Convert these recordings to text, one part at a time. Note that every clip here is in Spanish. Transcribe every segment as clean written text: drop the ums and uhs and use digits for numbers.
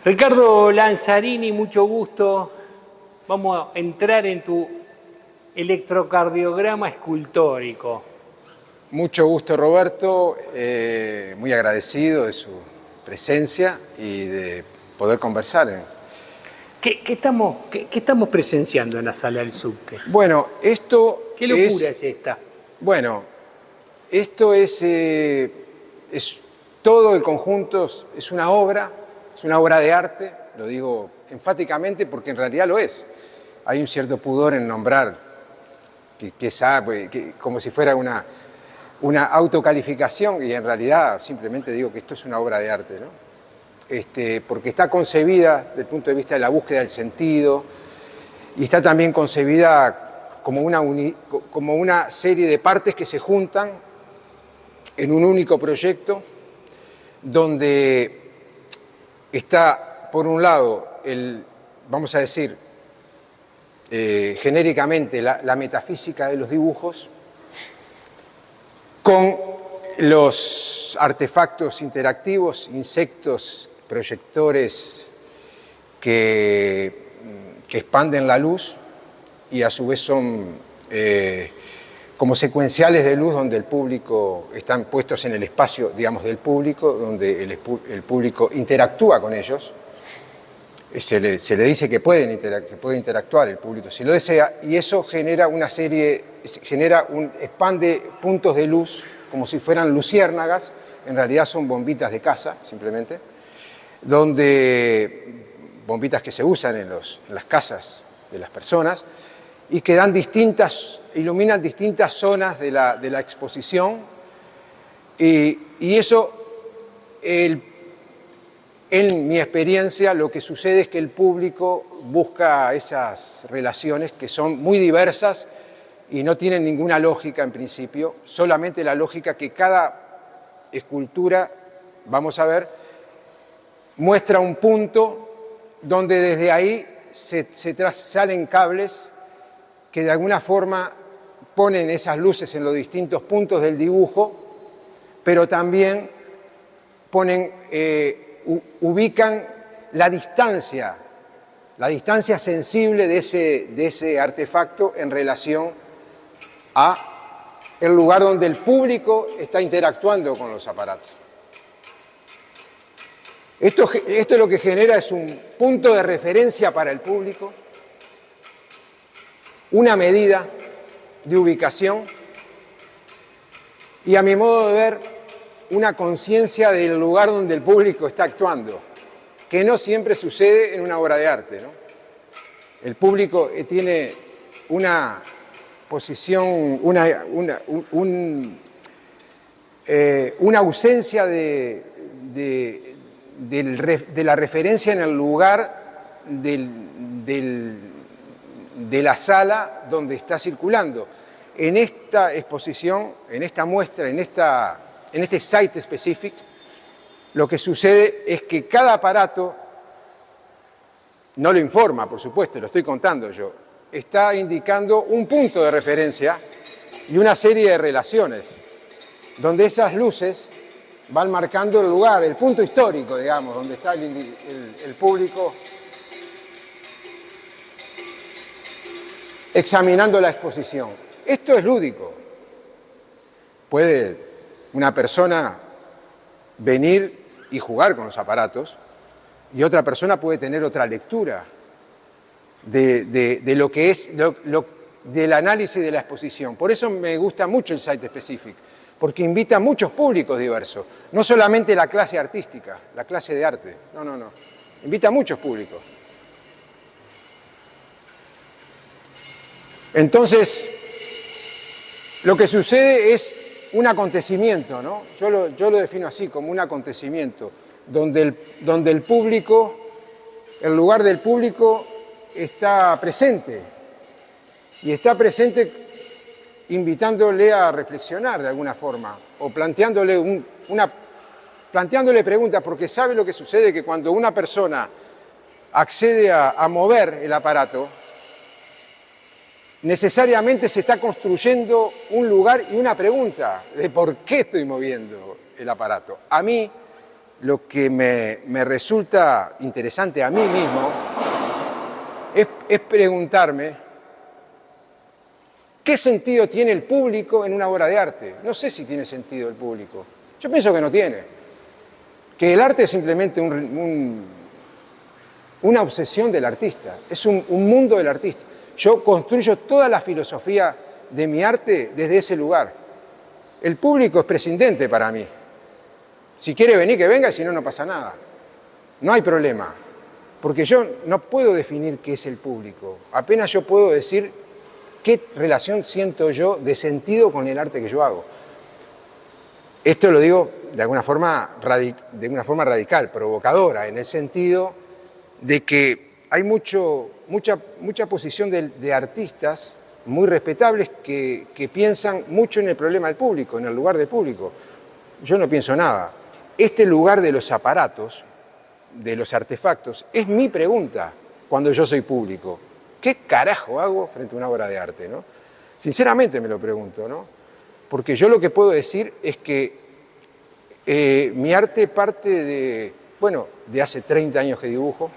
Ricardo Lanzarini, mucho gusto. Vamos a entrar en tu electrocardiograma escultórico. Mucho gusto, Roberto, muy agradecido de su presencia y de poder conversar. ¿Qué estamos presenciando en la sala del subte? Bueno, esto ¿Qué locura es esta? Bueno, esto es todo el conjunto, es una obra de arte, lo digo enfáticamente porque en realidad lo es. Hay un cierto pudor en nombrar como si fuera una autocalificación, y en realidad simplemente digo que esto es una obra de arte, ¿no? Porque está concebida desde el punto de vista de la búsqueda del sentido y está también concebida como una serie de partes que se juntan en un único proyecto donde está, por un lado, vamos a decir, genéricamente, la metafísica de los dibujos, con los artefactos interactivos, insectos, proyectores que expanden la luz y a su vez son como secuenciales de luz donde el público, están puestos en el espacio, digamos, del público, donde el público interactúa con ellos. Se le dice que puede interactuar el público si lo desea, y eso genera expande puntos de luz como si fueran luciérnagas, en realidad son bombitas de casa, simplemente, bombitas que se usan en las casas de las personas y que iluminan distintas zonas de la exposición, y eso, en mi experiencia, lo que sucede es que el público busca esas relaciones que son muy diversas y no tienen ninguna lógica en principio, solamente la lógica que cada escultura, vamos a ver, muestra un punto donde desde ahí salen cables que de alguna forma ponen esas luces en los distintos puntos del dibujo, pero también ubican la distancia sensible de ese artefacto en relación a el lugar donde el público está interactuando con los aparatos. Esto lo que genera es un punto de referencia para el público, una medida de ubicación y, a mi modo de ver, una conciencia del lugar donde el público está actuando, que no siempre sucede en una obra de arte, ¿no? El público tiene una posición, una ausencia de la referencia en el lugar de la sala donde está circulando. En esta exposición, en esta muestra, en este site specific, lo que sucede es que cada aparato no lo informa, por supuesto, lo estoy contando yo, está indicando un punto de referencia y una serie de relaciones, donde esas luces van marcando el lugar, el punto histórico, digamos, donde está el público examinando la exposición. Esto es lúdico. Puede una persona venir y jugar con los aparatos, y otra persona puede tener otra lectura de lo que es del análisis de la exposición. Por eso me gusta mucho el site specific, porque invita a muchos públicos diversos, no solamente la clase artística, la clase de arte, no, invita a muchos públicos. Entonces, lo que sucede es un acontecimiento, ¿no? Yo lo defino así, como un acontecimiento, donde el público, el lugar del público está presente, y está presente invitándole a reflexionar de alguna forma, o planteándole preguntas, porque sabe lo que sucede, que cuando una persona accede a mover el aparato, necesariamente se está construyendo un lugar y una pregunta de por qué estoy moviendo el aparato. A mí, lo que me resulta interesante a mí mismo es preguntarme qué sentido tiene el público en una obra de arte. No sé si tiene sentido el público. Yo pienso que no tiene. Que el arte es simplemente una obsesión del artista, es un mundo del artista. Yo construyo toda la filosofía de mi arte desde ese lugar. El público es prescindente para mí. Si quiere venir, que venga, y si no, no pasa nada. No hay problema, porque yo no puedo definir qué es el público. Apenas yo puedo decir qué relación siento yo de sentido con el arte que yo hago. Esto lo digo de alguna forma radical, provocadora, en el sentido de que hay mucha posición de artistas muy respetables que piensan mucho en el problema del público, en el lugar del público. Yo no pienso nada. Este lugar de los aparatos, de los artefactos, es mi pregunta cuando yo soy público. ¿Qué carajo hago frente a una obra de arte, ¿no? Sinceramente me lo pregunto, ¿no? Porque yo lo que puedo decir es que mi arte parte de hace 30 años que dibujo,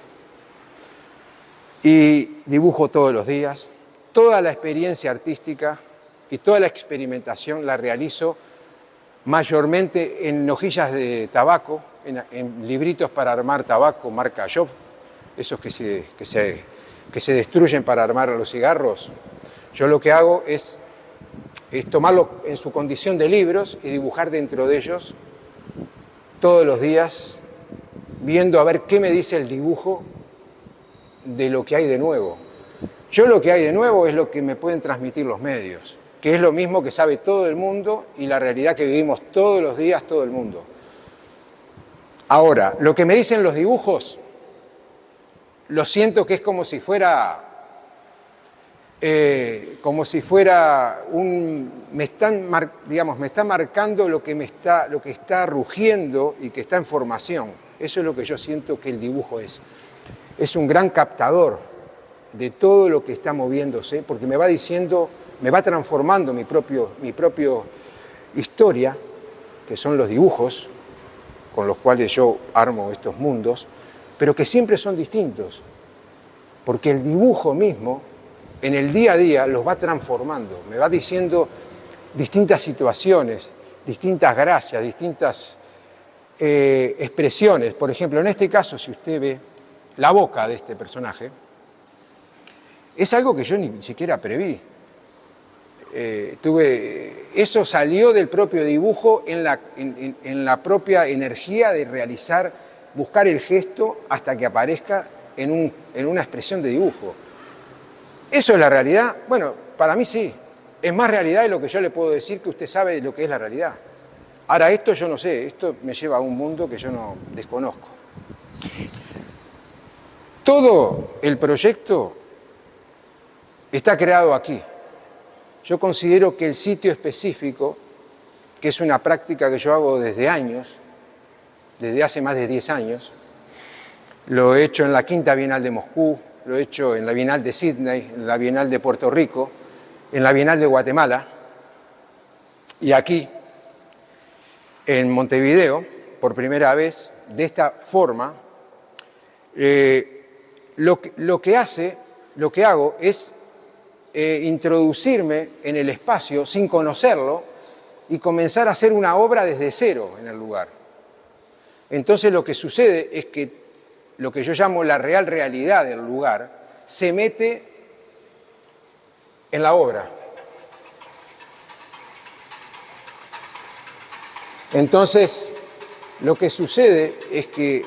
y dibujo todos los días. Toda la experiencia artística y toda la experimentación la realizo mayormente en hojillas de tabaco, en libritos para armar tabaco, marca Job, esos que se destruyen para armar los cigarros. Yo lo que hago es tomarlo en su condición de libros y dibujar dentro de ellos todos los días, viendo a ver qué me dice el dibujo de lo que hay de nuevo. Yo lo que hay de nuevo es lo que me pueden transmitir los medios, que es lo mismo que sabe todo el mundo y la realidad que vivimos todos los días todo el mundo. Ahora, lo que me dicen los dibujos, lo siento que es como si fuera me están marcando lo que está rugiendo y que está en formación. Eso es lo que yo siento que el dibujo es. Es un gran captador de todo lo que está moviéndose, porque me va diciendo, me va transformando mi propio historia, que son los dibujos con los cuales yo armo estos mundos, pero que siempre son distintos, porque el dibujo mismo, en el día a día, los va transformando, me va diciendo distintas situaciones, distintas gracias, distintas expresiones. Por ejemplo, en este caso, si usted ve la boca de este personaje, es algo que yo ni siquiera preví. Eso salió del propio dibujo en la propia energía de buscar el gesto hasta que aparezca en una expresión de dibujo. ¿Eso es la realidad? Bueno, para mí sí. Es más realidad de lo que yo le puedo decir que usted sabe de lo que es la realidad. Ahora, esto yo no sé, esto me lleva a un mundo que yo no desconozco. Todo el proyecto está creado aquí. Yo considero que el sitio específico, que es una práctica que yo hago desde años, desde hace más de 10 años, lo he hecho en la Quinta Bienal de Moscú, lo he hecho en la Bienal de Sydney, en la Bienal de Puerto Rico, en la Bienal de Guatemala, y aquí, en Montevideo, por primera vez, de esta forma, lo que hago es introducirme en el espacio sin conocerlo y comenzar a hacer una obra desde cero en el lugar. Entonces lo que sucede es que lo que yo llamo la real realidad del lugar se mete en la obra. Entonces lo que sucede es que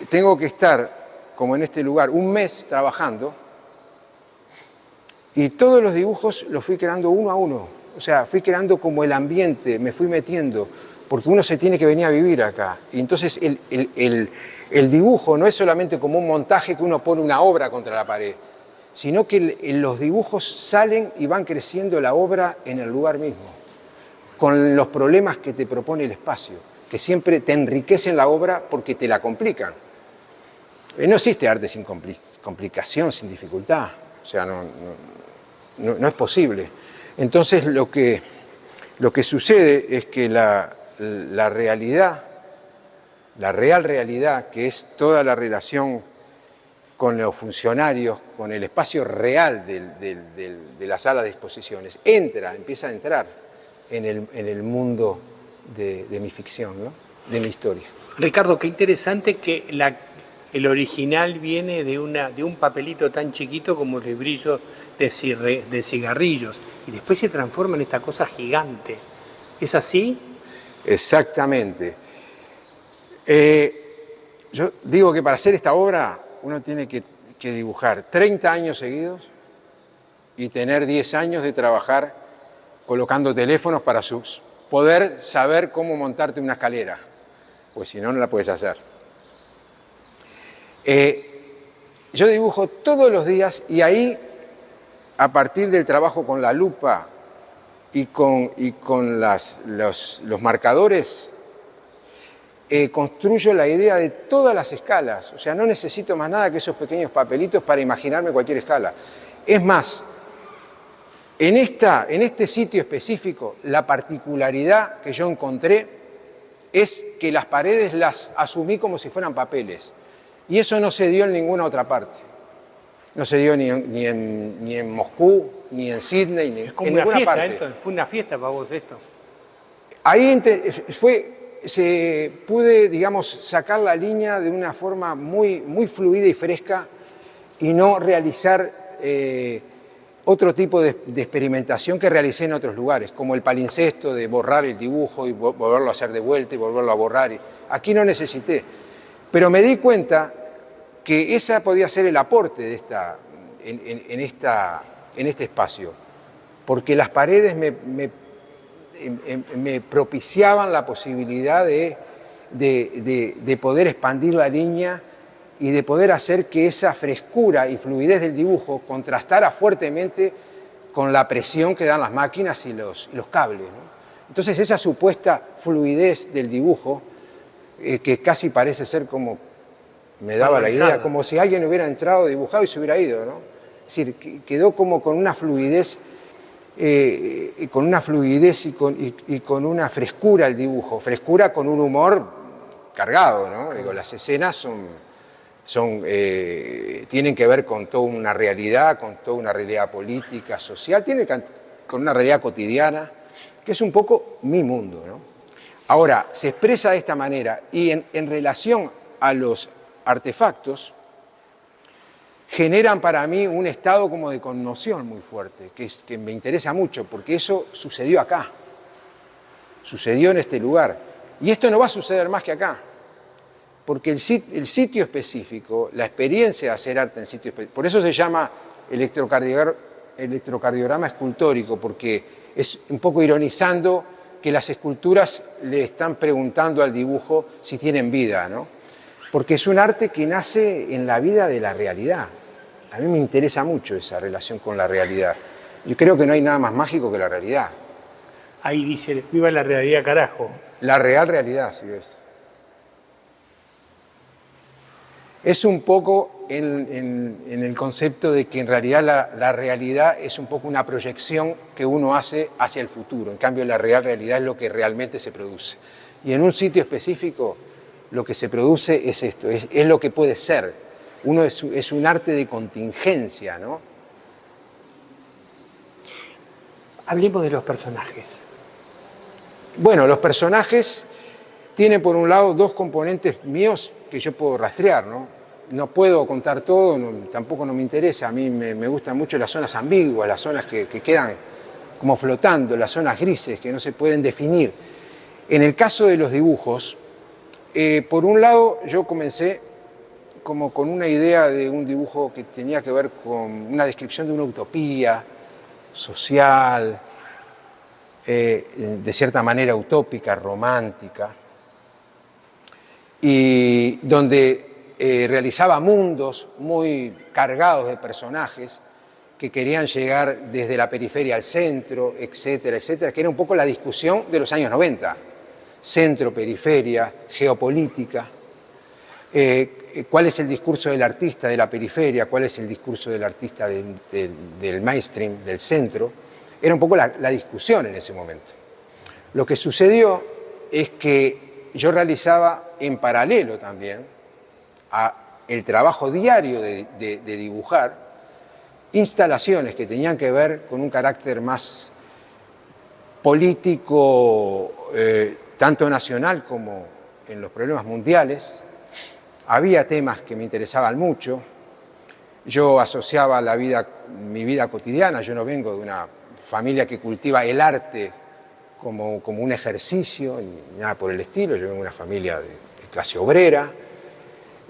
tengo que estar, como en este lugar, un mes trabajando, y todos los dibujos los fui creando uno a uno. O sea, fui creando como el ambiente, me fui metiendo, porque uno se tiene que venir a vivir acá. Y entonces el dibujo no es solamente como un montaje que uno pone una obra contra la pared, sino que los dibujos salen y van creciendo la obra en el lugar mismo, con los problemas que te propone el espacio, que siempre te enriquecen la obra porque te la complican. No existe arte sin complicación, sin dificultad. O sea, no es posible. Entonces lo que sucede es que la realidad la real realidad, que es toda la relación con los funcionarios, con el espacio real de la sala de exposiciones, empieza a entrar en el mundo de mi ficción, ¿no? De mi historia. Ricardo, qué interesante que el original viene de un papelito tan chiquito como de brillo de cigarrillos y después se transforma en esta cosa gigante. ¿Es así? Exactamente. Yo digo que para hacer esta obra uno tiene que dibujar 30 años seguidos y tener 10 años de trabajar colocando teléfonos para poder saber cómo montarte una escalera, pues si no, no la puedes hacer. Yo dibujo todos los días y ahí, a partir del trabajo con la lupa y con los marcadores, construyo la idea de todas las escalas. O sea, no necesito más nada que esos pequeños papelitos para imaginarme cualquier escala. Es más, en este sitio específico, la particularidad que yo encontré es que las paredes las asumí como si fueran papeles. Y eso no se dio en ninguna otra parte. No se dio ni en Moscú, ni en Sydney, ni en ninguna parte. Esto, fue una fiesta para vos esto. Ahí pude, digamos, sacar la línea de una forma muy, muy fluida y fresca y no realizar otro tipo de experimentación que realicé en otros lugares, como el palincesto de borrar el dibujo y volverlo a hacer de vuelta y volverlo a borrar. Aquí no necesité, pero me di cuenta que esa podía ser el aporte de en este espacio, porque las paredes me propiciaban la posibilidad de poder expandir la línea y de poder hacer que esa frescura y fluidez del dibujo contrastara fuertemente con la presión que dan las máquinas y los cables, ¿no? Entonces esa supuesta fluidez del dibujo, que casi parece ser como, me daba la idea, como si alguien hubiera entrado, dibujado y se hubiera ido, ¿no? Es decir, quedó como con una fluidez y con una frescura el dibujo, frescura con un humor cargado, ¿no? Digo, las escenas tienen que ver con toda una realidad, con toda una realidad política, social, con una realidad cotidiana, que es un poco mi mundo, ¿no? Ahora, se expresa de esta manera y en relación a los artefactos, generan para mí un estado como de conmoción muy fuerte, que me interesa mucho, porque eso sucedió acá, sucedió en este lugar. Y esto no va a suceder más que acá, porque el sitio específico, la experiencia de hacer arte en sitio específico, por eso se llama electrocardiograma escultórico, porque es un poco ironizando que las esculturas le están preguntando al dibujo si tienen vida, ¿no? Porque es un arte que nace en la vida de la realidad. A mí me interesa mucho esa relación con la realidad. Yo creo que no hay nada más mágico que la realidad. Ahí dice, viva la realidad, carajo. La real realidad, si ves. Es un poco en el concepto de que en realidad la realidad es un poco una proyección que uno hace hacia el futuro. En cambio, la real realidad es lo que realmente se produce. Y en un sitio específico, lo que se produce es esto, es lo que puede ser. Es un arte de contingencia, ¿no? Hablemos de los personajes. Bueno, los personajes tienen por un lado dos componentes míos que yo puedo rastrear, ¿no? No puedo contar todo, tampoco no me interesa. A mí me gustan mucho las zonas ambiguas, las zonas que quedan como flotando, las zonas grises que no se pueden definir. En el caso de los dibujos, por un lado yo comencé como con una idea de un dibujo que tenía que ver con una descripción de una utopía social, de cierta manera utópica, romántica, y donde realizaba mundos muy cargados de personajes que querían llegar desde la periferia al centro, etcétera, etcétera, que era un poco la discusión de los años 90, centro, periferia, geopolítica, cuál es el discurso del artista de la periferia, cuál es el discurso del artista del mainstream, del centro. Era un poco la discusión en ese momento. Lo que sucedió es que yo realizaba en paralelo también a el trabajo diario de dibujar instalaciones que tenían que ver con un carácter más político, tanto nacional como en los problemas mundiales. Había temas que me interesaban mucho. Yo asociaba mi vida cotidiana, yo no vengo de una familia que cultiva el arte como un ejercicio, ni nada por el estilo. Yo vengo de una familia de clase obrera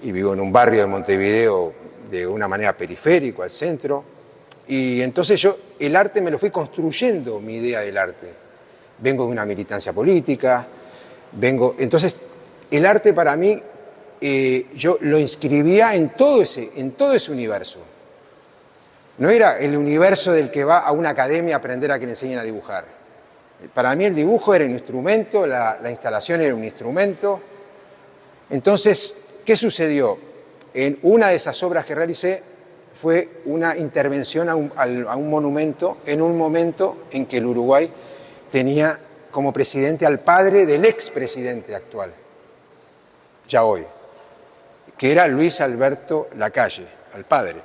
y vivo en un barrio de Montevideo de una manera periférico, al centro. Y entonces yo el arte me lo fui construyendo, mi idea del arte. Vengo de una militancia política, entonces el arte para mí yo lo inscribía en todo ese universo. No era el universo del que va a una academia a aprender a que le enseñen a dibujar. Para mí el dibujo era un instrumento, la instalación era un instrumento. Entonces, ¿qué sucedió? En una de esas obras que realicé fue una intervención a un monumento en un momento en que el Uruguay tenía como presidente al padre del expresidente actual, ya hoy, que era Luis Alberto Lacalle, al padre,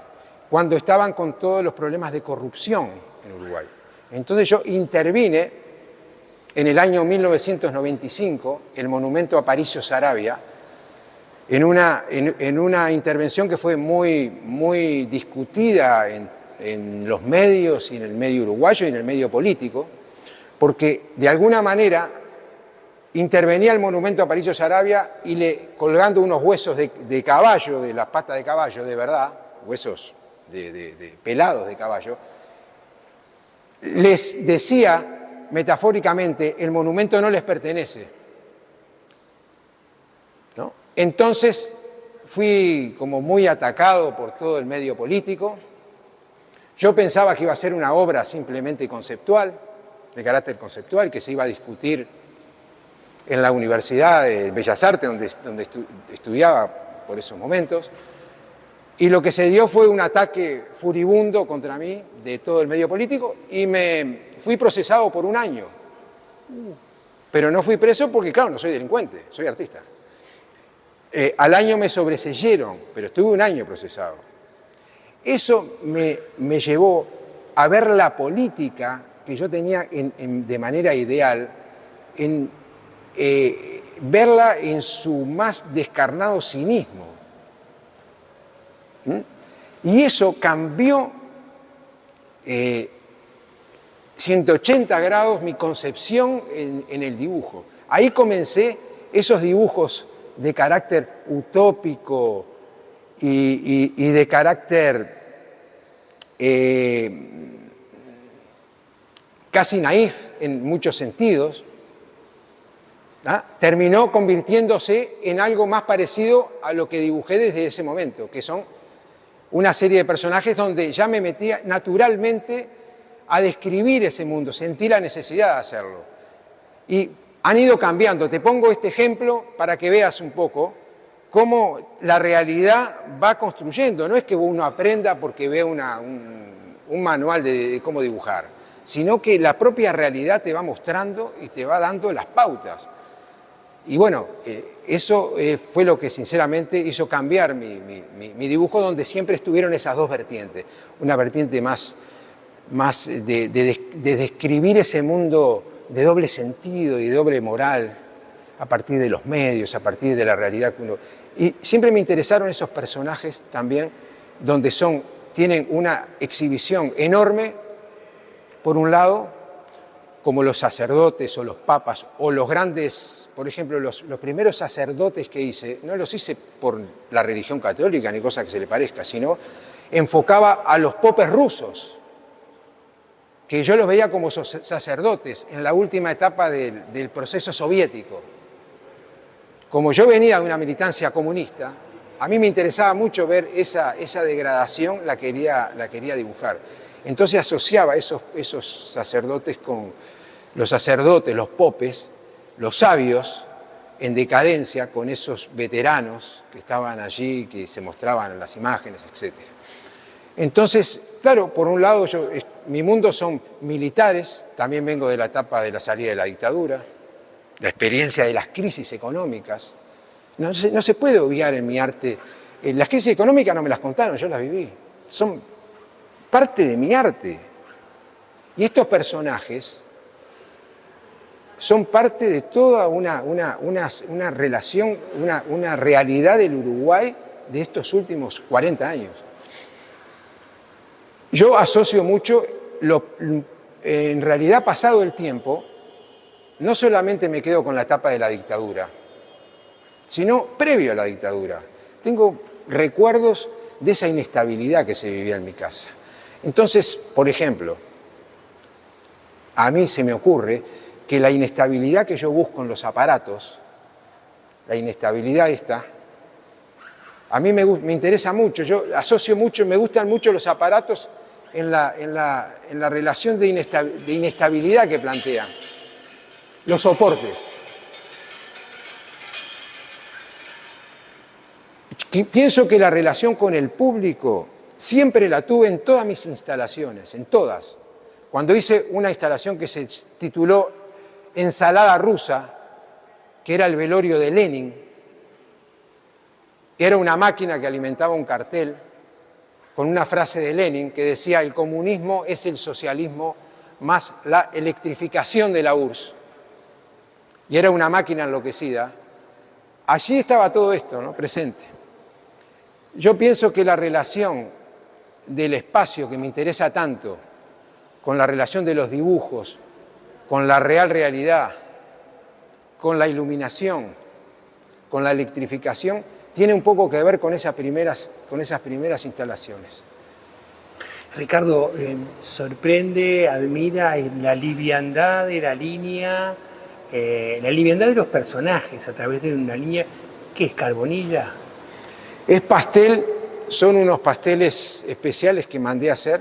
cuando estaban con todos los problemas de corrupción en Uruguay. Entonces yo intervine en el año 1995, el monumento a Aparicio Saravia, en una intervención que fue muy discutida en los medios y en el medio uruguayo y en el medio político, porque de alguna manera intervenía el monumento a Aparicio Saravia y colgando unos huesos de caballo, de las patas de caballo, de verdad, huesos pelados de caballo, les decía metafóricamente, el monumento no les pertenece, ¿no? Entonces fui como muy atacado por todo el medio político. Yo pensaba que iba a ser una obra simplemente conceptual, de carácter conceptual, que se iba a discutir en la Universidad de Bellas Artes, donde estudiaba por esos momentos, y lo que se dio fue un ataque furibundo contra mí de todo el medio político y me fui procesado por 1 año. Pero no fui preso porque, claro, no soy delincuente, soy artista. Al año me sobreseyeron, pero estuve 1 año procesado. Eso me llevó a ver la política que yo tenía de manera ideal, verla en su más descarnado cinismo. Y eso cambió 180 grados mi concepción en el dibujo. Ahí comencé esos dibujos de carácter utópico y de carácter casi naif en muchos sentidos, ¿ah? Terminó convirtiéndose en algo más parecido a lo que dibujé desde ese momento, que son una serie de personajes donde ya me metía naturalmente a describir ese mundo, sentí la necesidad de hacerlo. Y han ido cambiando. Te pongo este ejemplo para que veas un poco cómo la realidad va construyendo. No es que uno aprenda porque ve un manual de cómo dibujar, sino que la propia realidad te va mostrando y te va dando las pautas. Y bueno, eso fue lo que sinceramente hizo cambiar mi dibujo, donde siempre estuvieron esas dos vertientes. Una vertiente más de describir ese mundo de doble sentido y doble moral a partir de los medios, a partir de la realidad que uno... Y siempre me interesaron esos personajes también, donde tienen una exhibición enorme, por un lado, como los sacerdotes o los papas o los grandes, por ejemplo, los primeros sacerdotes que hice, no los hice por la religión católica ni cosa que se le parezca, sino enfocaba a los popes rusos, que yo los veía como sacerdotes en la última etapa del proceso soviético. Como yo venía de una militancia comunista, a mí me interesaba mucho ver esa degradación, la quería dibujar. Entonces asociaba esos sacerdotes con los sacerdotes, los popes, los sabios en decadencia, con esos veteranos que estaban allí, que se mostraban en las imágenes, etc. Entonces, claro, por un lado, mi mundo son militares, también vengo de la etapa de la salida de la dictadura, la experiencia de las crisis económicas. No se puede obviar en mi arte. Las crisis económicas no me las contaron, yo las viví. Son parte de mi arte. Y estos personajes son parte de toda una relación, una realidad del Uruguay de estos últimos 40 años. Yo asocio mucho, en realidad pasado el tiempo, no solamente me quedo con la etapa de la dictadura, sino previo a la dictadura. Tengo recuerdos de esa inestabilidad que se vivía en mi casa. Entonces, por ejemplo, a mí se me ocurre que la inestabilidad que yo busco en los aparatos, la inestabilidad esta, a mí me interesa mucho, yo asocio mucho, me gustan mucho los aparatos en la relación de inestabilidad que plantean, los soportes. Pienso que la relación con el público siempre la tuve en todas mis instalaciones, en todas. Cuando hice una instalación que se tituló Ensalada Rusa, que era el velorio de Lenin, era una máquina que alimentaba un cartel con una frase de Lenin que decía: el comunismo es el socialismo más la electrificación de la URSS. Y era una máquina enloquecida. Allí estaba todo esto, ¿no?, presente. Yo pienso que la relación del espacio, que me interesa tanto, con la relación de los dibujos, con la realidad, con la iluminación, con la electrificación, tiene un poco que ver con esas primeras instalaciones. Ricardo, sorprende, admira la liviandad de la línea, la liviandad de los personajes a través de una línea que es carbonilla. Es pastel, son unos pasteles especiales que mandé a hacer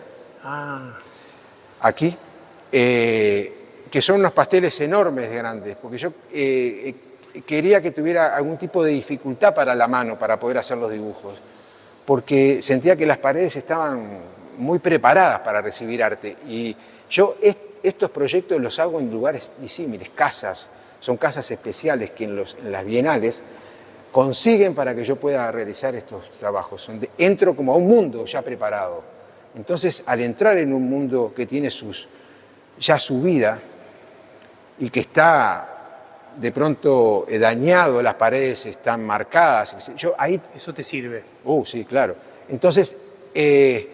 aquí, que son unos pasteles enormes, grandes, porque yo quería que tuviera algún tipo de dificultad para la mano para poder hacer los dibujos, porque sentía que las paredes estaban muy preparadas para recibir arte. Y yo estos proyectos los hago en lugares disímiles, casas, son casas especiales que en las bienales consiguen para que yo pueda realizar estos trabajos. Donde entro como a un mundo ya preparado. Entonces, al entrar en un mundo que tiene ya su vida y que está de pronto dañado, las paredes están marcadas, ¿Eso te sirve? Sí, claro. Entonces, en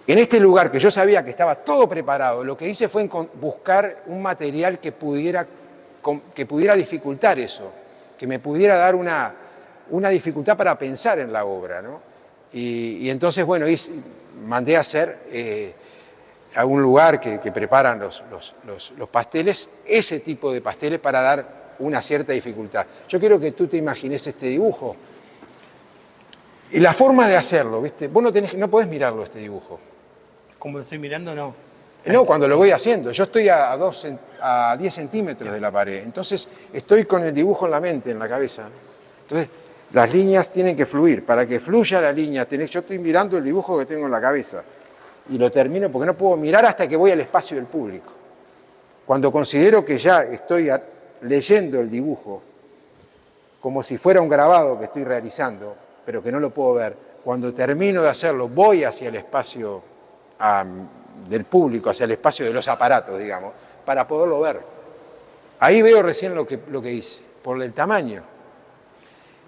este lugar que yo sabía que estaba todo preparado, lo que hice fue buscar un material que pudiera dificultar eso, que me pudiera dar una dificultad para pensar en la obra, ¿no? Y entonces, bueno, mandé a hacer a un lugar que preparan los pasteles, ese tipo de pasteles para dar una cierta dificultad. Yo quiero que tú te imagines este dibujo. Y la forma de hacerlo, ¿viste? Vos no podés mirarlo, este dibujo. Como lo estoy mirando, no. No, cuando lo voy haciendo. Yo estoy a 10 centímetros de la pared. Entonces, estoy con el dibujo en la mente, en la cabeza. Entonces, las líneas tienen que fluir. Para que fluya la línea, yo estoy mirando el dibujo que tengo en la cabeza. Y lo termino porque no puedo mirar hasta que voy al espacio del público. Cuando considero que ya estoy leyendo el dibujo, como si fuera un grabado que estoy realizando, pero que no lo puedo ver, cuando termino de hacerlo, voy hacia el espacio del público, hacia el espacio de los aparatos, digamos, para poderlo ver. Ahí veo recién lo que hice, por el tamaño.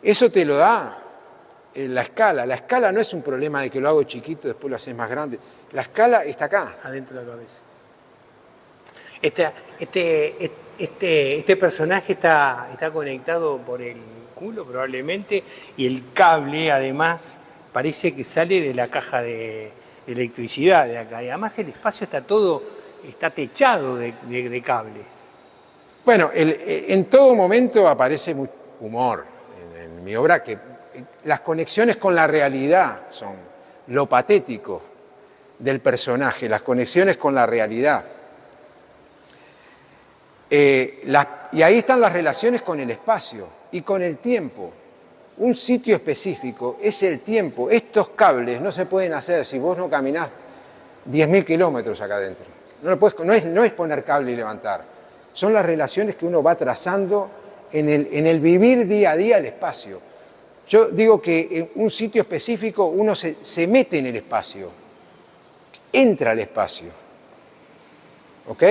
Eso te lo da la escala. La escala no es un problema de que lo hago chiquito, después lo haces más grande. La escala está acá. Adentro de la cabeza. Este personaje está conectado por el culo probablemente, y el cable además parece que sale de la caja de electricidad de acá. Y además el espacio está techado de cables. Bueno, en todo momento aparece humor en mi obra, que las conexiones con la realidad son lo patético del personaje, las conexiones con la realidad. Y ahí están las relaciones con el espacio y con el tiempo. Un sitio específico es el tiempo. Estos cables no se pueden hacer si vos no caminás 10.000 kilómetros acá adentro. No es poner cable y levantar. son las relaciones que uno va trazando en el vivir día a día el espacio. Yo digo que en un sitio específico uno se mete en el espacio, entra al espacio, ¿ok?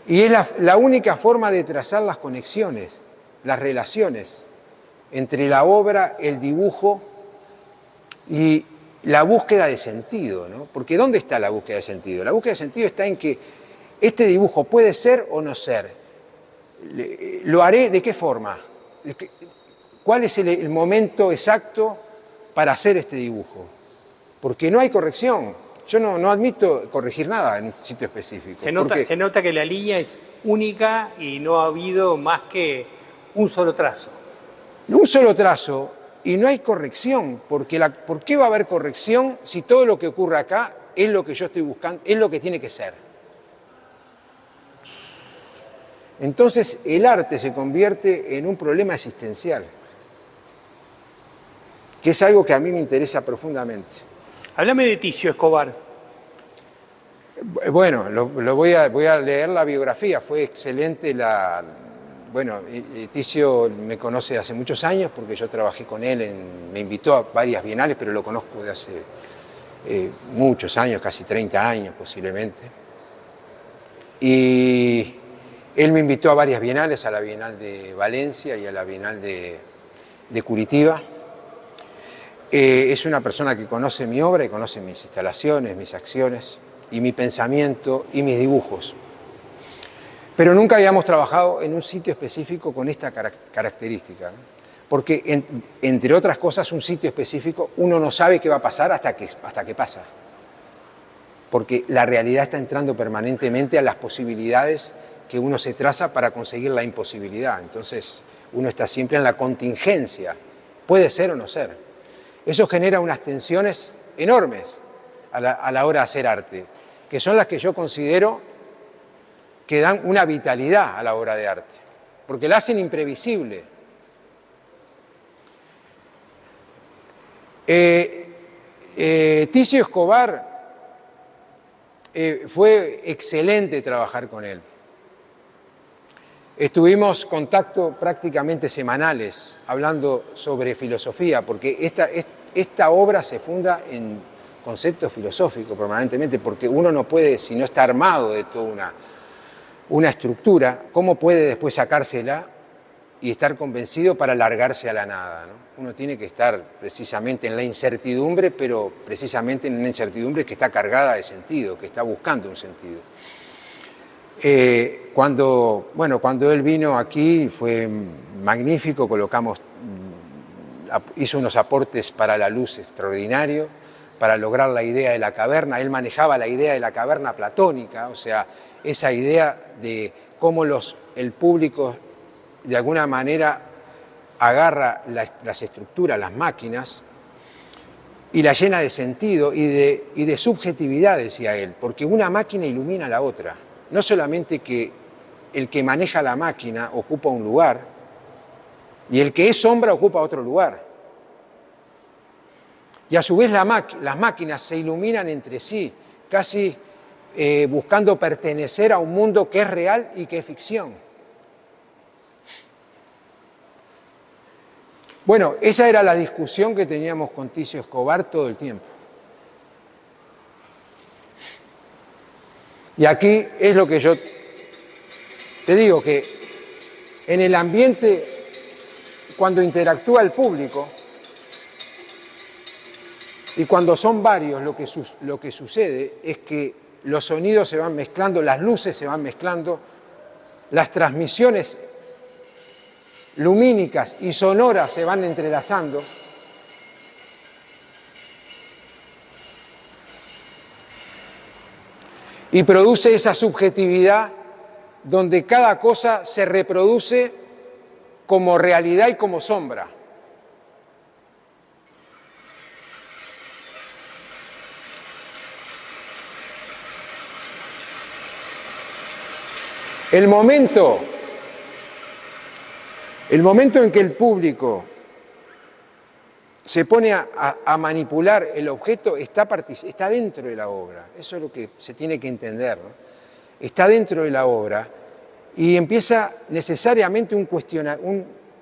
Y es la única forma de trazar las conexiones, las relaciones entre la obra, el dibujo y la búsqueda de sentido, ¿no? Porque ¿dónde está la búsqueda de sentido? La búsqueda de sentido está en que este dibujo puede ser o no ser. ¿Lo haré de qué forma? ¿Cuál es el momento exacto para hacer este dibujo? Porque no hay corrección. Yo no admito corregir nada en un sitio específico. Se nota que la línea es única y no ha habido más que un solo trazo. Un solo trazo y no hay corrección. Porque ¿por qué va a haber corrección si todo lo que ocurre acá es lo que yo estoy buscando, es lo que tiene que ser? Entonces el arte se convierte en un problema existencial, que es algo que a mí me interesa profundamente. Háblame de Ticio Escobar. Bueno, voy a leer la biografía, fue excelente Bueno, Ticio me conoce hace muchos años porque yo trabajé con él, me invitó a varias bienales, pero lo conozco de hace muchos años, casi 30 años posiblemente. Y él me invitó a varias bienales, a la Bienal de Valencia y a la Bienal de Curitiba. Es una persona que conoce mi obra y conoce mis instalaciones, mis acciones y mi pensamiento y mis dibujos. Pero nunca habíamos trabajado en un sitio específico con esta característica, ¿no? Porque, entre otras cosas, un sitio específico uno no sabe qué va a pasar hasta que pasa. Porque la realidad está entrando permanentemente a las posibilidades que uno se traza para conseguir la imposibilidad. Entonces, uno está siempre en la contingencia. Puede ser o no ser. Eso genera unas tensiones enormes a la hora de hacer arte, que son las que yo considero que dan una vitalidad a la obra de arte, porque la hacen imprevisible. Ticio Escobar, fue excelente trabajar con él. Estuvimos en contacto prácticamente semanales, hablando sobre filosofía, porque esta obra se funda en conceptos filosóficos permanentemente, porque uno no puede, si no está armado de toda una estructura, ¿cómo puede después sacársela y estar convencido para largarse a la nada, ¿no? Uno tiene que estar precisamente en la incertidumbre, pero precisamente en una incertidumbre que está cargada de sentido, que está buscando un sentido. Cuando él vino aquí fue magnífico, hizo unos aportes para la luz extraordinarios, para lograr la idea de la caverna. Él manejaba la idea de la caverna platónica, o sea, esa idea de cómo el público de alguna manera agarra las estructuras, las máquinas, y la llena de sentido y de subjetividad, decía él, porque una máquina ilumina a la otra. No solamente que el que maneja la máquina ocupa un lugar, y el que es sombra ocupa otro lugar. Y a su vez las máquinas se iluminan entre sí, casi buscando pertenecer a un mundo que es real y que es ficción. Bueno, esa era la discusión que teníamos con Ticio Escobar todo el tiempo. Y aquí es lo que yo te digo, que en el ambiente, cuando interactúa el público, y cuando son varios, lo que sucede es que los sonidos se van mezclando, las luces se van mezclando, las transmisiones lumínicas y sonoras se van entrelazando. Y produce esa subjetividad donde cada cosa se reproduce como realidad y como sombra. El momento en que el público se pone a manipular el objeto está dentro de la obra. Eso es lo que se tiene que entender, ¿no? Está dentro de la obra y empieza necesariamente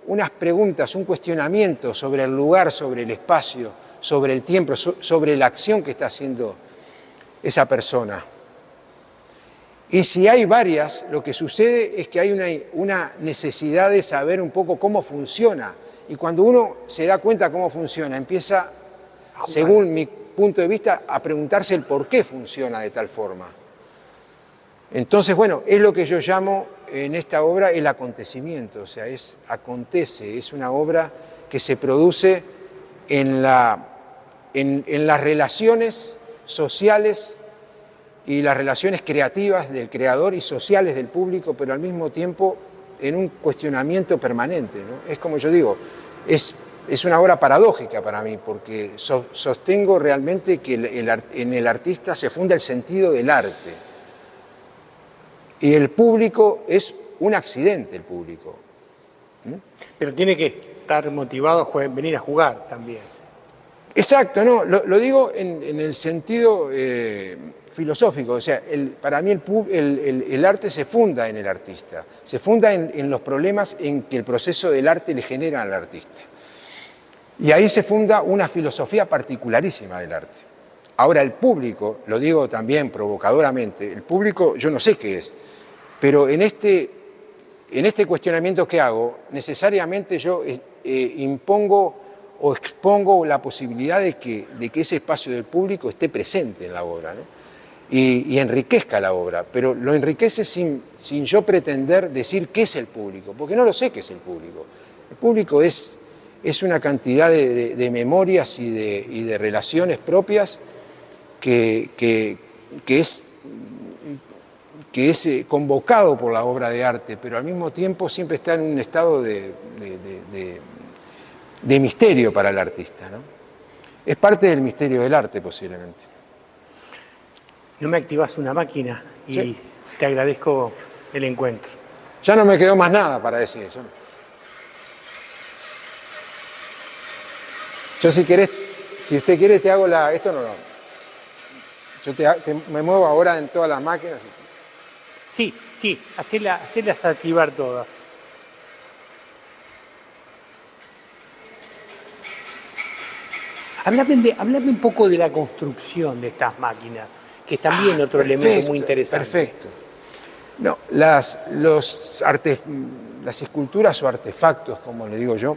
unas preguntas, un cuestionamiento sobre el lugar, sobre el espacio, sobre el tiempo, sobre la acción que está haciendo esa persona. Y si hay varias, lo que sucede es que hay una necesidad de saber un poco cómo funciona. Y cuando uno se da cuenta cómo funciona, empieza, según mi punto de vista, a preguntarse el por qué funciona de tal forma. Entonces, bueno, es lo que yo llamo en esta obra el acontecimiento, o sea, acontece, es una obra que se produce en las relaciones sociales y las relaciones creativas del creador y sociales del público, pero al mismo tiempo en un cuestionamiento permanente, ¿no? Es como yo digo, es una obra paradójica para mí, porque sostengo realmente que en el artista se funda el sentido del arte. Y el público es un accidente, el público. Pero tiene que estar motivado a venir a jugar también. Exacto, no, lo digo en el sentido filosófico, o sea, para mí el arte se funda en el artista, se funda en los problemas en que el proceso del arte le genera al artista. Y ahí se funda una filosofía particularísima del arte. Ahora el público, lo digo también provocadoramente, el público yo no sé qué es, pero en este cuestionamiento que hago, necesariamente yo impongo o expongo la posibilidad de que ese espacio del público esté presente en la obra, ¿no? Y enriquezca la obra, pero lo enriquece sin yo pretender decir qué es el público, porque no lo sé qué es el público. El público es una cantidad de memorias y de relaciones propias que es convocado por la obra de arte, pero al mismo tiempo siempre está en un estado de misterio para el artista, ¿no? Es parte del misterio del arte, posiblemente. No me activas una máquina y sí, te agradezco el encuentro. Ya no me quedó más nada para decir eso. Yo si usted quiere te hago esto no. Yo me muevo ahora en todas las máquinas. Sí, hacela hasta activar todas. Hablame un poco de la construcción de estas máquinas, que es también otro elemento muy interesante. Perfecto. No, las esculturas o artefactos, como le digo yo,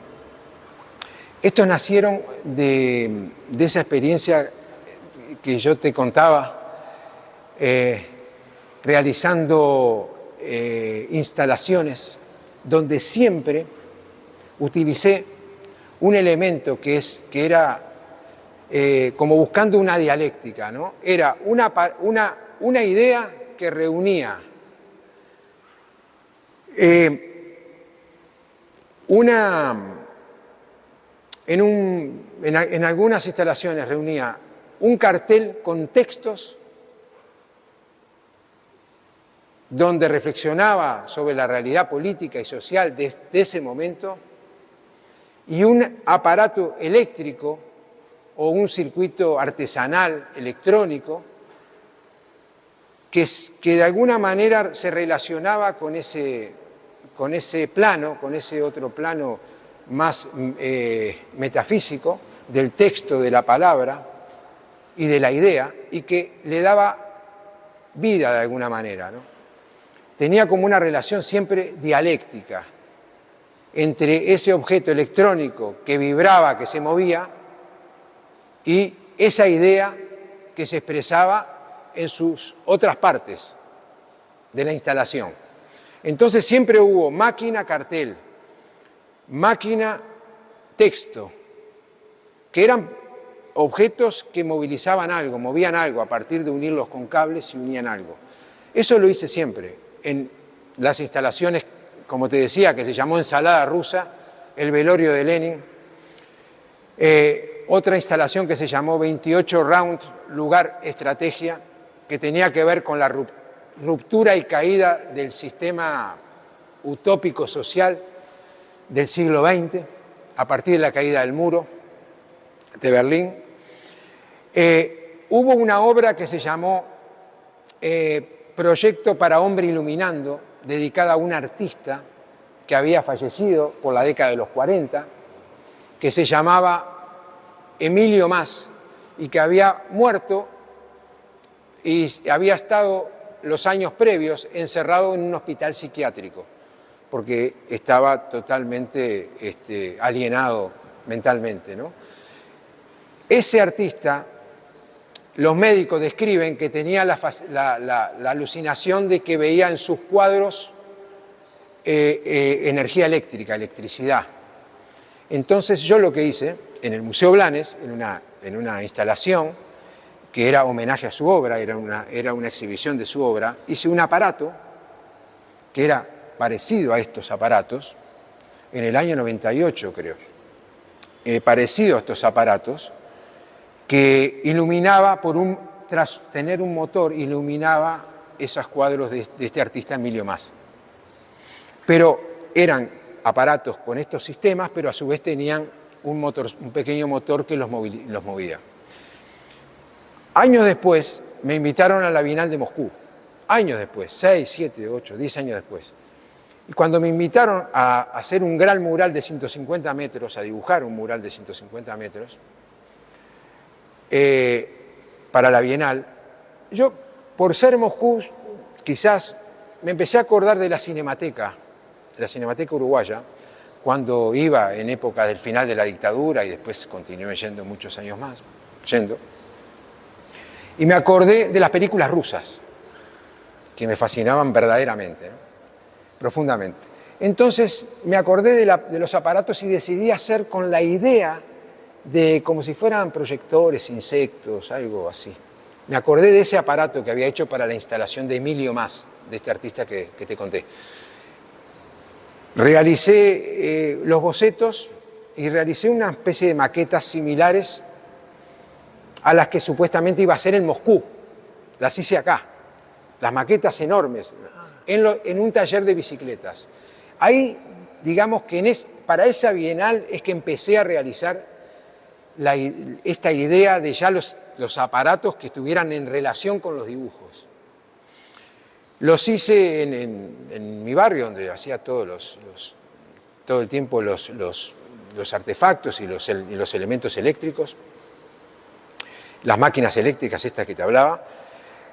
estos nacieron de esa experiencia que yo te contaba, realizando instalaciones donde siempre utilicé un elemento que era como buscando una dialéctica, ¿no? Era una idea que reunía en algunas instalaciones reunía un cartel con textos donde reflexionaba sobre la realidad política y social de ese momento, y un aparato eléctrico o un circuito artesanal electrónico que de alguna manera se relacionaba con ese plano, con ese otro plano más metafísico del texto, de la palabra y de la idea, y que le daba vida de alguna manera, ¿no? Tenía como una relación siempre dialéctica entre ese objeto electrónico que vibraba, que se movía, y esa idea que se expresaba en sus otras partes de la instalación. Entonces siempre hubo máquina, cartel, máquina, texto, que eran objetos que movilizaban algo, movían algo a partir de unirlos con cables y unían algo. Eso lo hice siempre en las instalaciones, como te decía, que se llamó Ensalada Rusa, el velorio de Lenin, otra instalación que se llamó 28 Round, lugar estrategia, que tenía que ver con la ruptura y caída del sistema utópico social del siglo XX, a partir de la caída del muro de Berlín. Hubo una obra que se llamó Proyecto para Hombre Iluminando, dedicada a un artista que había fallecido por la década de los 40, que se llamaba Emilio Mas y que había muerto y había estado los años previos encerrado en un hospital psiquiátrico porque estaba totalmente alienado mentalmente, ¿no? Ese artista, los médicos describen que tenía la alucinación de que veía en sus cuadros energía eléctrica, electricidad. Entonces yo lo que hice en el Museo Blanes, en una instalación que era homenaje a su obra, era una exhibición de su obra, hice un aparato que era parecido a estos aparatos, en el año 98 creo, parecido a estos aparatos, que iluminaba, tras tener un motor, iluminaba esos cuadros de este artista Emilio Mas. Pero eran aparatos con estos sistemas, pero a su vez tenían un pequeño motor que los movía. Años después me invitaron a la Bienal de Moscú. Años después, 6, 7, 8, 10 años después. Y cuando me invitaron a hacer un gran mural de 150 metros, a dibujar un mural de 150 metros, para la Bienal, yo, por ser Moscú, quizás me empecé a acordar de la Cinemateca Uruguaya, cuando iba en época del final de la dictadura y después continué yendo muchos años más, y me acordé de las películas rusas, que me fascinaban verdaderamente, ¿no? Profundamente. Entonces me acordé de los aparatos y decidí hacer con la idea de como si fueran proyectores, insectos, algo así. Me acordé de ese aparato que había hecho para la instalación de Emilio Mas, de este artista que te conté. Realicé los bocetos y realicé una especie de maquetas similares a las que supuestamente iba a ser en Moscú. Las hice acá, las maquetas enormes, en un taller de bicicletas. Ahí, digamos que para esa bienal es que empecé a realizar esta idea de ya los aparatos que estuvieran en relación con los dibujos. Los hice en mi barrio, donde hacía todo el tiempo los artefactos y los elementos eléctricos, las máquinas eléctricas estas que te hablaba.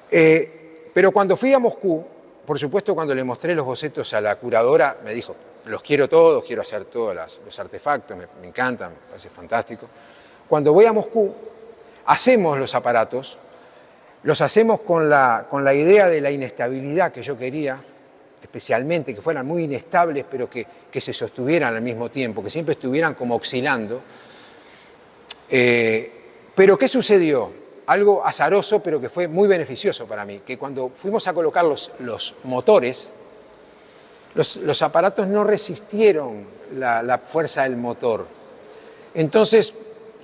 Pero cuando fui a Moscú, por supuesto, cuando le mostré los bocetos a la curadora, me dijo, los quiero todos, quiero hacer todos los artefactos, me encantan, me parece fantástico. Cuando voy a Moscú, hacemos los aparatos, los hacemos con la idea de la inestabilidad que yo quería, especialmente, que fueran muy inestables, pero que se sostuvieran al mismo tiempo, que siempre estuvieran como oscilando. Pero ¿qué sucedió? Algo azaroso, pero que fue muy beneficioso para mí, que cuando fuimos a colocar los motores, los aparatos no resistieron la fuerza del motor. Entonces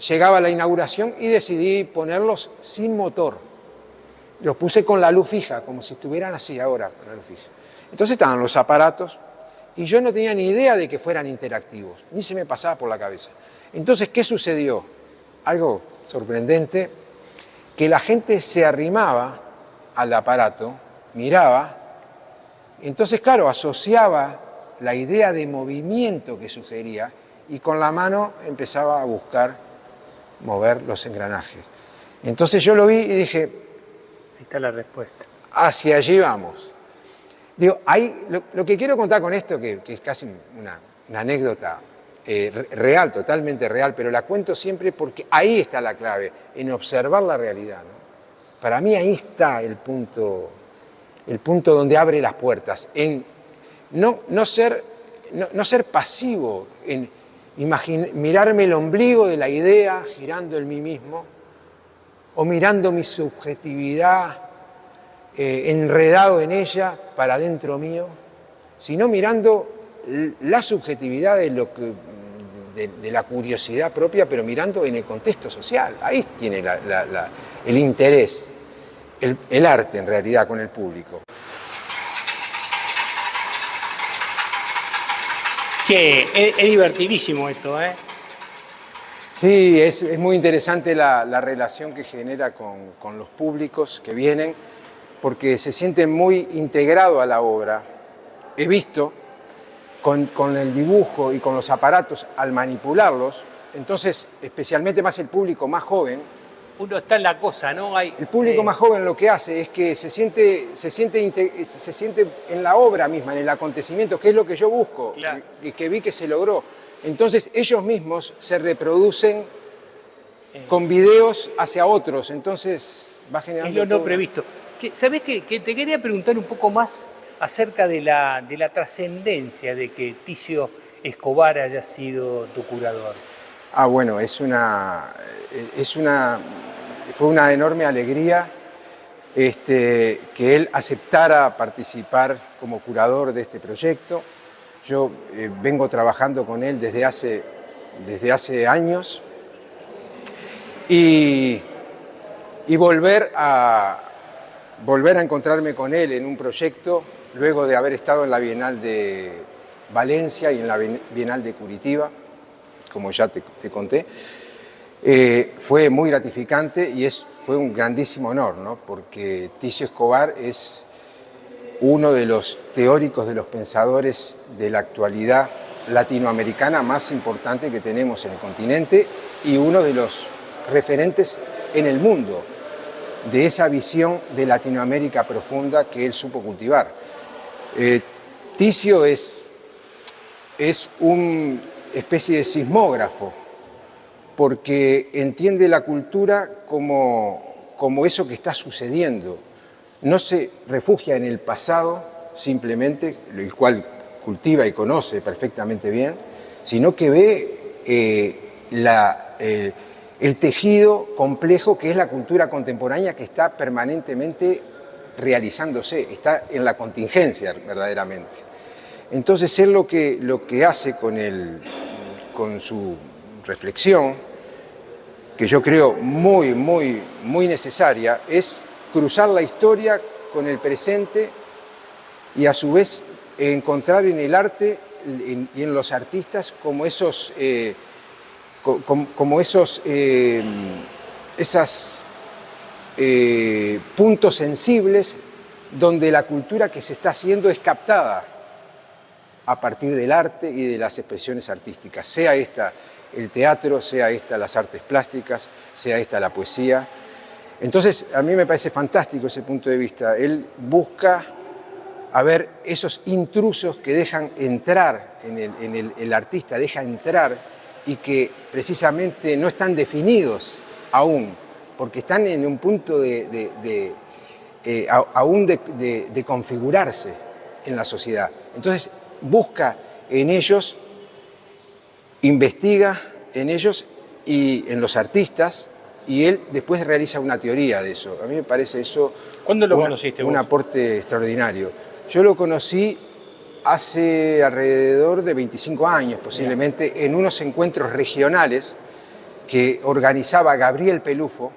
llegaba la inauguración y decidí ponerlos sin motor. Los puse con la luz fija, como si estuvieran así ahora, con la luz fija. Entonces estaban los aparatos y yo no tenía ni idea de que fueran interactivos, ni se me pasaba por la cabeza. Entonces, ¿qué sucedió? Algo sorprendente, que la gente se arrimaba al aparato, miraba, y entonces, claro, asociaba la idea de movimiento que sugería y con la mano empezaba a buscar mover los engranajes. Entonces yo lo vi y dije, ahí está la respuesta. Hacia allí vamos. Digo, lo que quiero contar con esto, que es casi una anécdota real, totalmente real, pero la cuento siempre porque ahí está la clave, en observar la realidad, ¿no? Para mí ahí está el punto donde abre las puertas, en no ser pasivo, en mirarme el ombligo de la idea girando en mí mismo, o mirando mi subjetividad enredado en ella para dentro mío, sino mirando la subjetividad de la curiosidad propia, pero mirando en el contexto social. Ahí tiene el interés, el arte en realidad con el público. Che, es divertidísimo esto, ¿eh? Sí, es muy interesante la relación que genera con los públicos que vienen, porque se sienten muy integrados a la obra he visto con el dibujo y con los aparatos al manipularlos, entonces, especialmente más el público más joven, Uno está en la cosa, ¿no? el público más joven lo que hace es que se siente en la obra misma, en el acontecimiento, que es lo que yo busco, Claro. y que vi que se logró. Entonces ellos mismos se reproducen con videos hacia otros, entonces va generando... Es lo no previsto. ¿Sabés qué? Que te quería preguntar un poco más acerca de la trascendencia de que Ticio Escobar haya sido tu curador. Ah, bueno, fue una enorme alegría que él aceptara participar como curador de este proyecto. Yo vengo trabajando con él desde hace años y volver a encontrarme con él en un proyecto luego de haber estado en la Bienal de Valencia y en la Bienal de Curitiba, como ya te conté, fue muy gratificante y fue un grandísimo honor, ¿no? Porque Ticio Escobar es uno de los teóricos, de los pensadores de la actualidad latinoamericana más importante que tenemos en el continente y uno de los referentes en el mundo de esa visión de Latinoamérica profunda que él supo cultivar. Ticio es una especie de sismógrafo, porque entiende la cultura como eso que está sucediendo. No se refugia en el pasado simplemente, el cual cultiva y conoce perfectamente bien, sino que ve el tejido complejo que es la cultura contemporánea que está permanentemente realizándose, está en la contingencia verdaderamente. Entonces él lo que hace con su reflexión, que yo creo muy necesaria, es cruzar la historia con el presente y a su vez encontrar en el arte y en los artistas como esos puntos sensibles donde la cultura que se está haciendo es captada a partir del arte y de las expresiones artísticas, sea esta el teatro, sea esta las artes plásticas, sea esta la poesía. Entonces, a mí me parece fantástico ese punto de vista. Él busca a ver esos intrusos que dejan entrar el artista, deja entrar y que precisamente no están definidos aún, porque están en un punto aún de configurarse en la sociedad. Entonces, busca en ellos, investiga en ellos y en los artistas, y él después realiza una teoría de eso. A mí me parece eso ¿Cuándo lo conociste vos? Un aporte extraordinario. Yo lo conocí hace alrededor de 25 años, posiblemente, en unos encuentros regionales que organizaba Gabriel Pelufo,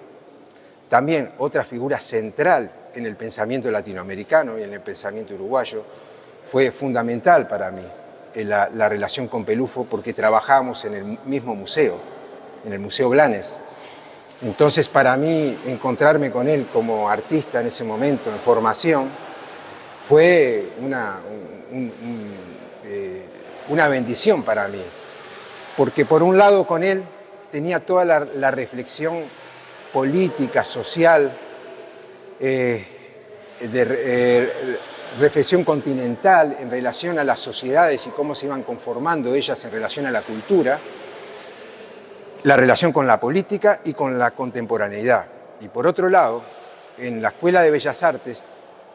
también otra figura central en el pensamiento latinoamericano y en el pensamiento uruguayo. Fue fundamental para mí la relación con Pelufo porque trabajábamos en el mismo museo, en el Museo Blanes. Entonces, para mí, encontrarme con él como artista en ese momento, en formación, fue una bendición para mí. Porque, por un lado, con él tenía toda la reflexión política, social, reflexión continental en relación a las sociedades y cómo se iban conformando ellas en relación a la cultura, la relación con la política y con la contemporaneidad. Y por otro lado, en la Escuela de Bellas Artes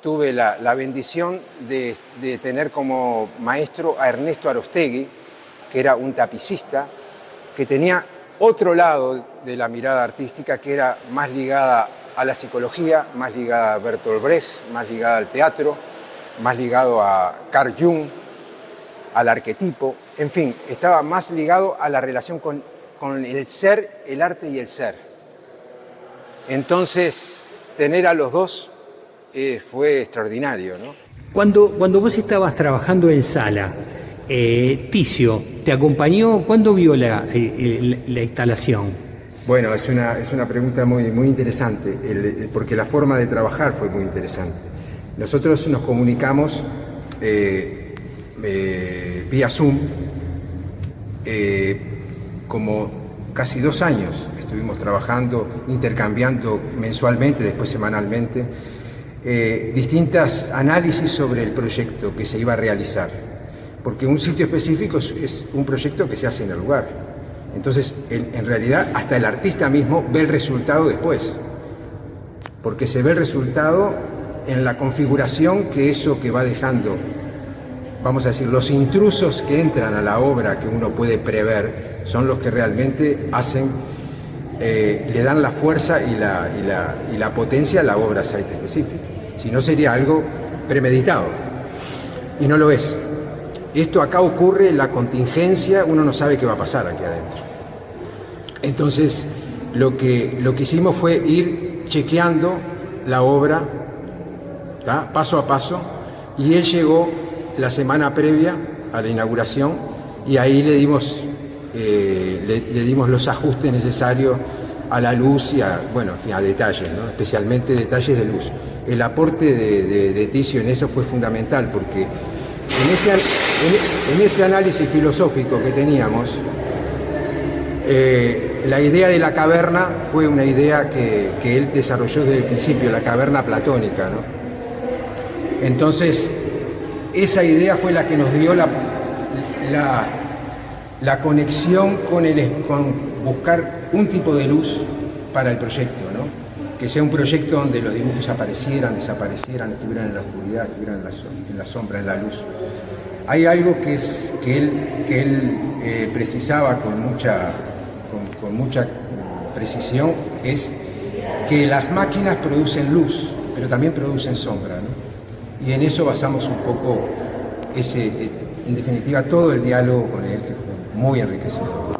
tuve la bendición de tener como maestro a Ernesto Arostegui, que era un tapicista, que tenía otro lado de la mirada artística que era más ligada a la psicología, más ligada a Bertolt Brecht, más ligada al teatro, más ligado a Carl Jung, al arquetipo, en fin, estaba más ligado a la relación con el ser, el arte y el ser. Entonces, tener a los dos fue extraordinario, ¿no? Cuando vos estabas trabajando en sala, Ticio, ¿te acompañó? ¿Cuándo vio la instalación? Bueno, es una pregunta muy interesante, porque la forma de trabajar fue muy interesante. Nosotros nos comunicamos vía Zoom, como casi 2 años estuvimos trabajando, intercambiando mensualmente, después semanalmente, distintas análisis sobre el proyecto que se iba a realizar, porque un sitio específico es un proyecto que se hace en el lugar. Entonces, en realidad, hasta el artista mismo ve el resultado después, porque se ve el resultado en la configuración que eso que va dejando, vamos a decir, los intrusos que entran a la obra que uno puede prever, son los que realmente hacen, le dan la fuerza y la potencia a la obra site específica. Si no, sería algo premeditado, y no lo es. Esto acá ocurre, la contingencia, uno no sabe qué va a pasar aquí adentro. Entonces, lo que hicimos fue ir chequeando la obra, ¿tá?, paso a paso, y él llegó la semana previa a la inauguración y ahí le dimos los ajustes necesarios a la luz y a, bueno, en fin, a detalles, ¿no?, especialmente detalles de luz. El aporte de Ticio en eso fue fundamental, porque en ese análisis filosófico que teníamos, la idea de la caverna fue una idea que él desarrolló desde el principio, la caverna platónica, ¿no? Entonces, esa idea fue la que nos dio la conexión con buscar un tipo de luz para el proyecto, ¿no? Que sea un proyecto donde los dibujos aparecieran, desaparecieran, estuvieran en la oscuridad, estuvieran en la sombra, en la luz. Hay algo que él precisaba con mucha precisión, es que las máquinas producen luz, pero también producen sombra, ¿no? Y en eso basamos un poco en definitiva, todo el diálogo con él, que fue muy enriquecedor.